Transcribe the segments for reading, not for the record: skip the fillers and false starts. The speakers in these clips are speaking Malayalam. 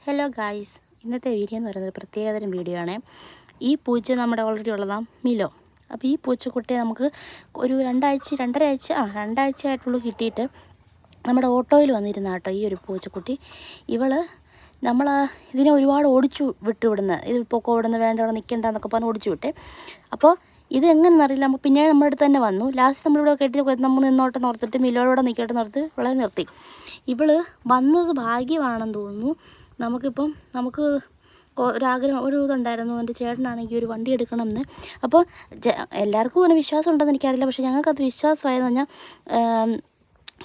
ഹലോ ഗായ്സ്, ഇന്നത്തെ വീഡിയോ എന്ന് പറയുന്നത് പ്രത്യേകതരം വീഡിയോ ആണ്. ഈ പൂച്ച നമ്മുടെ ഓൾറെഡി ഉള്ളതാണ് മിലോ. അപ്പോൾ ഈ പൂച്ചക്കുട്ടിയെ നമുക്ക് ഒരു രണ്ടാഴ്ച ആയിട്ടുള്ളൂ കിട്ടിയിട്ട്. നമ്മുടെ ഓട്ടോയിൽ വന്നിരുന്ന കേട്ടോ ഈ ഒരു പൂച്ചക്കുട്ടി. നമ്മൾ ഇതിനെ ഒരുപാട് ഓടിച്ചു വിട്ടുവിടുന്നത്, ഇത് പൊക്കോ ഓടുന്ന വേണ്ട അവിടെ നിൽക്കേണ്ട എന്നൊക്കെ പറഞ്ഞ് ഓടിച്ചു വിട്ടേ. അപ്പോൾ ഇത് എങ്ങനെയെന്നറിയില്ല, നമ്മൾ പിന്നീട് നമ്മുടെ അടുത്ത് തന്നെ വന്നു. ലാസ്റ്റ് നമ്മളിവിടെ കെട്ടി നമ്മൾ നിന്നോട്ട് നിർത്തിട്ട് മിലോടെ നിൽക്കട്ടെ നിർത്തി ഇവളെ നിർത്തി. വന്നത് ഭാഗ്യമാണെന്ന് തോന്നുന്നു. നമുക്ക് ഒരാഗ്രഹം ഇതുണ്ടായിരുന്നു. എൻ്റെ ചേട്ടനാണെങ്കിൽ ഒരു വണ്ടി എടുക്കണമെന്ന്. അപ്പോൾ എല്ലാവർക്കും അങ്ങനെ വിശ്വാസം ഉണ്ടെന്ന് എനിക്കറിയില്ല, പക്ഷേ ഞങ്ങൾക്കത് വിശ്വാസമായെന്ന് പറഞ്ഞാൽ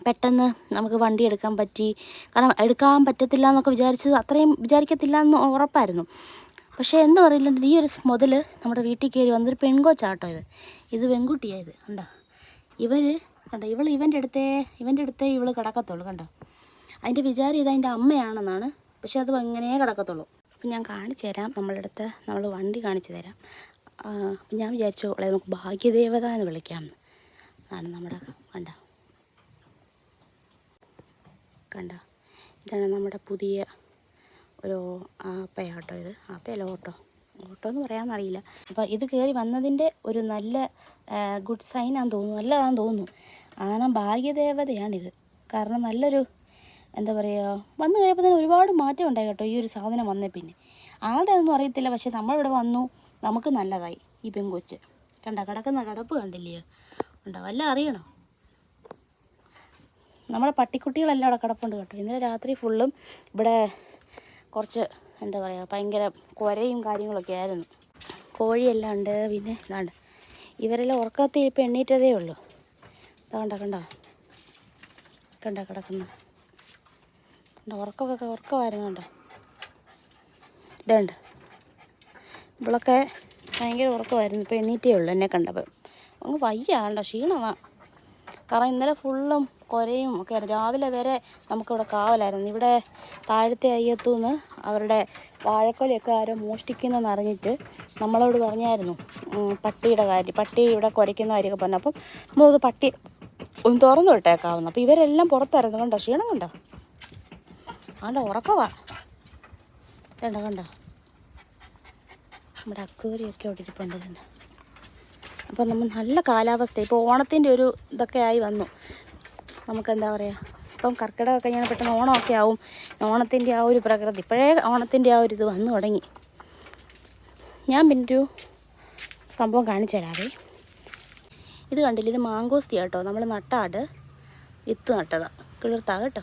പെട്ടെന്ന് നമുക്ക് വണ്ടി എടുക്കാൻ പറ്റി. കാരണം എടുക്കാൻ പറ്റത്തില്ല എന്നൊക്കെ അത്രയും വിചാരിക്കത്തില്ല എന്ന് ഉറപ്പായിരുന്നു. പക്ഷേ എന്താ പറയില്ല, ഈ ഒരു മുതൽ നമ്മുടെ വീട്ടിൽ കയറി വന്നൊരു പെൺകൊച്ചാട്ടോ. ഇത് പെൺകുട്ടിയായത് കണ്ടോ. ഇവൻ്റെ അടുത്തേ ഇവൾ കിടക്കത്തുള്ളൂ കണ്ടോ. അതിൻ്റെ വിചാരം അതിൻ്റെ അമ്മയാണെന്നാണ്, പക്ഷെ അത് അങ്ങനെ കിടക്കത്തുള്ളൂ. അപ്പം ഞാൻ കാണിച്ചു തരാം, നമ്മൾ വണ്ടി കാണിച്ചു തരാം. ഞാൻ വിചാരിച്ചു നമുക്ക് ഭാഗ്യദേവത എന്ന് വിളിക്കാമെന്ന്. അതാണ് നമ്മുടെ കണ്ട ഇതാണ് നമ്മുടെ പുതിയ ഒരു ആപ്പയാട്ടോ. ഇത് ആപ്പയല്ല, ഓട്ടോ എന്ന് പറയാമെന്നറിയില്ല. അപ്പോൾ ഇത് കയറി വന്നതിൻ്റെ ഒരു നല്ല ഗുഡ് സൈനാന്ന് തോന്നുന്നു, നല്ലതാണെന്ന് തോന്നുന്നു. കാരണം ഭാഗ്യദേവതയാണിത്. കാരണം നല്ലൊരു എന്താ പറയുക, വന്നു കഴിയുമ്പോൾ തന്നെ ഒരുപാട് മാറ്റം ഉണ്ടായി കേട്ടോ ഈ ഒരു സാധനം വന്നേ. പിന്നെ ആരുടെ ഒന്നും അറിയത്തില്ല, പക്ഷെ നമ്മളിവിടെ വന്നു, നമുക്ക് നല്ലതായി. ഈ പെങ്കൊച്ച് കിടക്കുന്ന കിടപ്പ് കണ്ടില്ലയോ, ഉണ്ടോ വല്ല അറിയണോ. നമ്മുടെ പട്ടിക്കുട്ടികളെല്ലാം അവിടെ കിടപ്പുണ്ട് കേട്ടോ. ഇന്നലെ രാത്രി ഫുള്ളും ഇവിടെ കുറച്ച് എന്താ പറയുക, ഭയങ്കര കുരയും കാര്യങ്ങളൊക്കെ ആയിരുന്നു. കോഴിയെല്ലാം ഉണ്ട്. പിന്നെ ഇതാണ്ട് ഇവരെല്ലാം ഉറക്കത്തിൽ ഇപ്പം എണ്ണീറ്റതേ ഉള്ളൂ. കണ്ടോ കിടക്കുന്ന ഉറക്കമായിരുന്നു കണ്ടോ. ഇതുണ്ട്, ഇവളൊക്കെ ഭയങ്കര ഉറക്കമായിരുന്നു. ഇപ്പം എണ്ണീറ്റേ ഉള്ളൂ എന്നെ കണ്ടപ്പോൾ. അങ്ങ് വയ്യ കണ്ടോ, ക്ഷീണമാണ്. കാരണം ഇന്നലെ ഫുള്ളും കുരയും ഒക്കെ ആയിരുന്നു. രാവിലെ വരെ നമുക്കിവിടെ കാവലായിരുന്നു. ഇവിടെ താഴത്തെ അയ്യത്തുനിന്ന് അവരുടെ വാഴക്കൊലയൊക്കെ ആരോ മോഷ്ടിക്കുന്നതെന്ന് അറിഞ്ഞിട്ട് നമ്മളോട് പറഞ്ഞായിരുന്നു പട്ടിയുടെ കാര്യം. പട്ടി ഇവിടെ കുരയ്ക്കുന്ന കാര്യമൊക്കെ പറഞ്ഞു. അപ്പം നമ്മളത് പട്ടി ഒന്ന് തുറന്നു വിട്ടേക്കാവുന്നു. അപ്പോൾ ഇവരെല്ലാം പുറത്തായിരുന്നു കണ്ടോ. ക്ഷീണം കണ്ടോ ഉറക്കവാ. കണ്ടോ നമ്മുടെ അക്വേറിയൊക്കെ അവിടെ ഇരിപ്പുണ്ട്. കണ്ടോ. അപ്പോൾ നമ്മൾ നല്ല കാലാവസ്ഥ. ഇപ്പോൾ ഓണത്തിൻ്റെ ഒരു ഇതൊക്കെ ആയി വന്നു. നമുക്കെന്താ പറയുക, ഇപ്പം കർക്കിടകമൊക്കെ കഴിഞ്ഞാൽ പെട്ടെന്ന് ഓണമൊക്കെ ആവും. ഓണത്തിൻ്റെ ആ ഒരു പ്രകൃതി ഇപ്പോഴേ ഓണത്തിൻ്റെ ആ ഒരു ഇത് വന്നു തുടങ്ങി. ഞാൻ പിന്നൊരു സംഭവം കാണിച്ചു തരാവേ. ഇത് കണ്ടില്ല, ഇത് മാങ്കോസ്തി കേട്ടോ. നമ്മൾ വിത്ത് നട്ടതാണ്, കിളിർത്താ കേട്ടോ.